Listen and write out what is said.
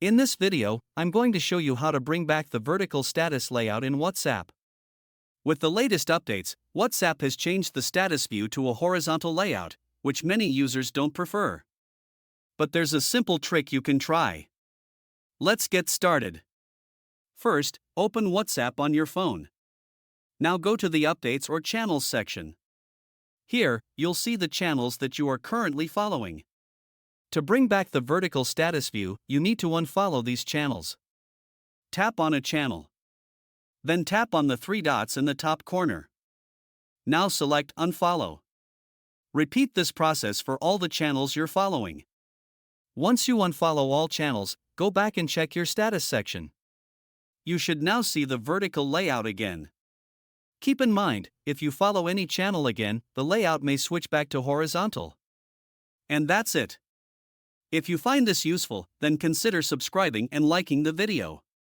In this video, I'm going to show you how to bring back the vertical status layout in WhatsApp. With the latest updates, WhatsApp has changed the status view to a horizontal layout, which many users don't prefer. But there's a simple trick you can try. Let's get started. First, open WhatsApp on your phone. Now go to the Updates or Channels section. Here, you'll see the channels that you are currently following. To bring back the vertical status view, you need to unfollow these channels. Tap on a channel. Then tap on the three dots in the top corner. Now select Unfollow. Repeat this process for all the channels you're following. Once you unfollow all channels, go back and check your status section. You should now see the vertical layout again. Keep in mind, if you follow any channel again, the layout may switch back to horizontal. And that's it. If you find this useful, then consider subscribing and liking the video.